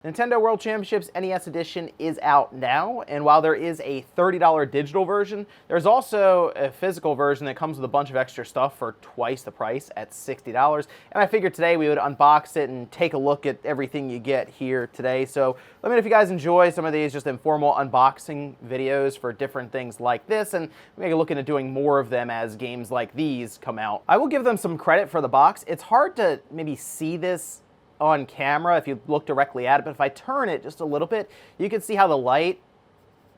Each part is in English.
Nintendo World Championships NES Edition is out now, and while there is a $30 digital version, there's also a physical version that comes with a bunch of extra stuff for twice the price at $60. And I figured today we would unbox it and take a look at everything you get here today. So let me know if you guys enjoy some of these just informal unboxing videos for different things like this, and maybe look into doing more of them as games like these come out. I will give them some credit for the box. It's hard to maybe see this on camera if you look directly at it, but if I turn it just a little bit, you can see how the light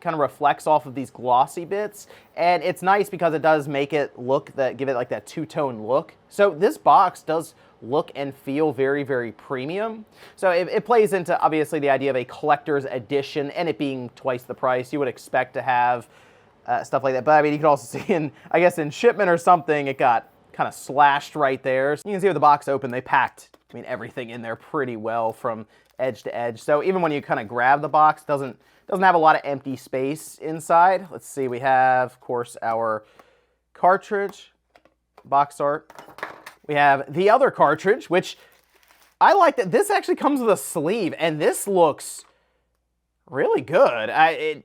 kind of reflects off of these glossy bits, and it's nice because it does make it look give it like that two-tone look. So this box does look and feel very, very premium. So it plays into obviously the idea of a collector's edition and it being twice the price. You would expect to have stuff like that, but I mean, you can also see I guess in shipment or something, it got kind of slashed right there. So you can see with the box open, they packed, I mean, everything in there pretty well from edge to edge. So even when you kind of grab the box, doesn't have a lot of empty space inside. Let's see, we have, of course, our cartridge, box art. We have the other cartridge, which I like that this actually comes with a sleeve, and this looks really good.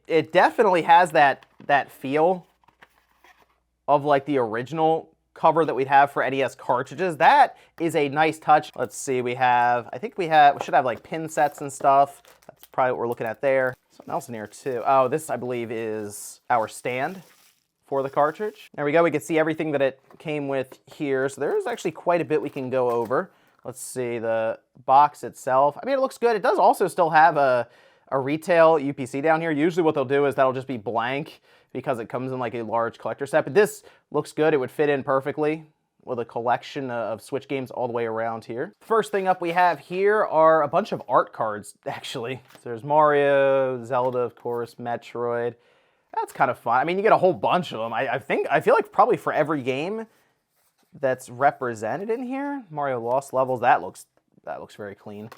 It definitely has that feel of like the original cover that we'd have for NES cartridges. That is a nice touch. Let's see, we should have like pin sets and stuff. That's probably what we're looking at there. Something else in here too. Oh, this I believe is our stand for the cartridge. There we go, we can see everything that it came with here. So there's actually quite a bit we can go over. Let's see, the box itself. I mean, it looks good. It does also still have a retail UPC down here. Usually what they'll do is that'll just be blank because it comes in like a large collector set, but this looks good. It would fit in perfectly with a collection of Switch games all the way around here. First thing up we have here are a bunch of art cards, actually. So there's Mario, Zelda, of course, Metroid. That's kind of fun. I mean, you get a whole bunch of them. I feel like probably for every game that's represented in here. Mario Lost Levels, that looks very clean.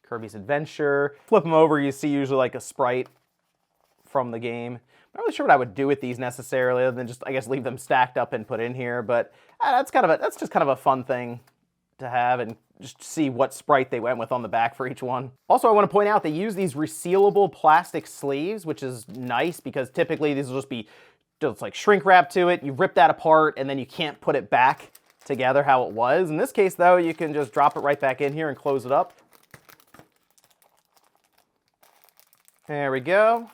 Kirby's Adventure. Flip them over, you see usually like a sprite from the game. I'm not really sure what I would do with these necessarily, other than just, I guess, leave them stacked up and put in here. But that's just kind of a fun thing to have, and just see what sprite they went with on the back for each one. Also, I want to point out they use these resealable plastic sleeves, which is nice because typically these will just be like shrink wrap to it. You rip that apart and then you can't put it back together how it was. In this case, though, you can just drop it right back in here and close it up. There we go.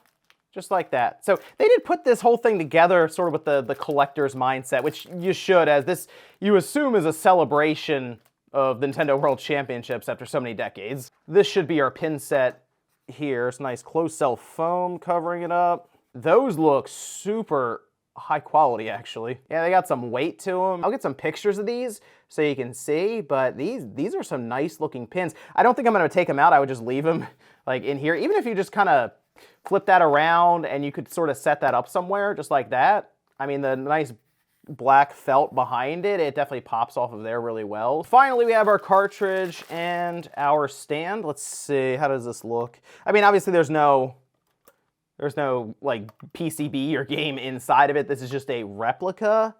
Just like that. So they did put this whole thing together sort of with the collector's mindset, which you should, as this, you assume, is a celebration of the Nintendo World Championships after so many decades. This should be our pin set here. It's nice closed cell foam covering it up. Those look super high quality, actually. Yeah, they got some weight to them. I'll get some pictures of these so you can see, but these are some nice looking pins. I don't think I'm gonna take them out. I would just leave them like in here. Even if you just kind of flip that around and you could sort of set that up somewhere just like that. I mean, the nice black felt behind it, it definitely pops off of there really well. Finally, we have our cartridge and our stand. Let's see, how does this look? I mean, obviously there's no like PCB or game inside of it. This is just a replica.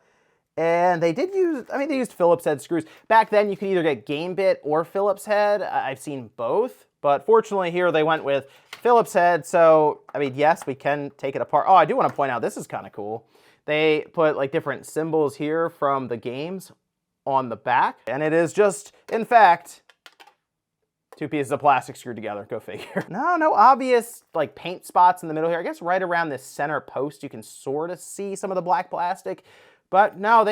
And they did use, I mean, they used Phillips head screws. Back then, you could either get game bit or Phillips head. I've seen both, but fortunately here they went with Phillips head. So, I mean, yes, we can take it apart. Oh, I do want to point out, this is kind of cool. They put like different symbols here from the games on the back. And it is just, in fact, two pieces of plastic screwed together, go figure. No obvious like paint spots in the middle here. I guess right around this center post, you can sort of see some of the black plastic. But no,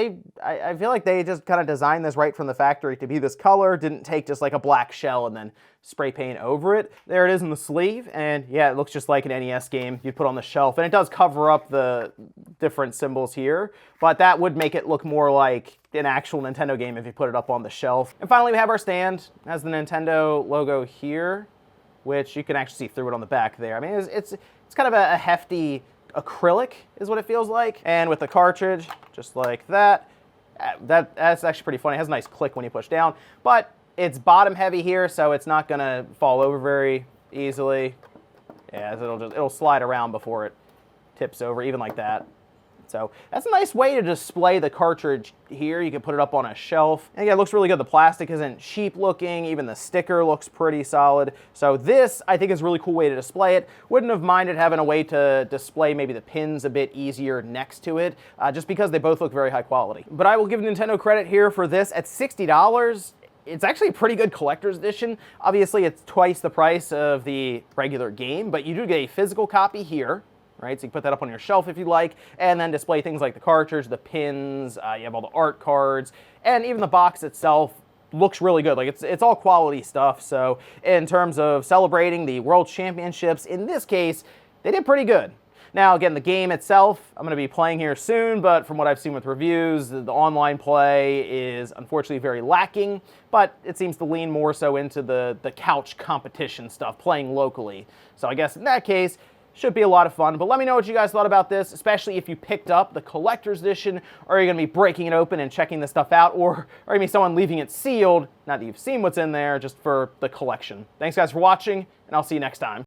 I feel like they just kind of designed this right from the factory to be this color, didn't take just like a black shell and then spray paint over it. There it is in the sleeve, and yeah, it looks just like an NES game you'd put on the shelf. And it does cover up the different symbols here, but that would make it look more like an actual Nintendo game if you put it up on the shelf. And finally, we have our stand. It has the Nintendo logo here, which you can actually see through it on the back there. I mean, it's kind of a hefty acrylic is what it feels like. And with the cartridge, just like that, that's actually pretty funny. It has a nice click when you push down, but it's bottom heavy here, so it's not gonna fall over very easily. Yeah, it'll slide around before it tips over, even like that. So that's a nice way to display the cartridge here. You can put it up on a shelf. And again, it looks really good. The plastic isn't cheap looking. Even the sticker looks pretty solid. So this, I think, is a really cool way to display it. Wouldn't have minded having a way to display maybe the pins a bit easier next to it, just because they both look very high quality. But I will give Nintendo credit here for this. At $60, it's actually a pretty good collector's edition. Obviously, it's twice the price of the regular game, but you do get a physical copy here. Right, so you can put that up on your shelf if you like, and then display things like the cartridge, the pins, you have all the art cards, and even the box itself looks really good. Like, it's all quality stuff. So in terms of celebrating the World Championships, in this case, they did pretty good. Now, again, the game itself, I'm going to be playing here soon, but from what I've seen with reviews, the online play is unfortunately very lacking, but it seems to lean more so into the couch competition stuff, playing locally. So I guess in that case, should be a lot of fun, but let me know what you guys thought about this, especially if you picked up the collector's edition, or are you going to be breaking it open and checking this stuff out, or are you going to be someone leaving it sealed, not that you've seen what's in there, just for the collection. Thanks guys for watching, and I'll see you next time.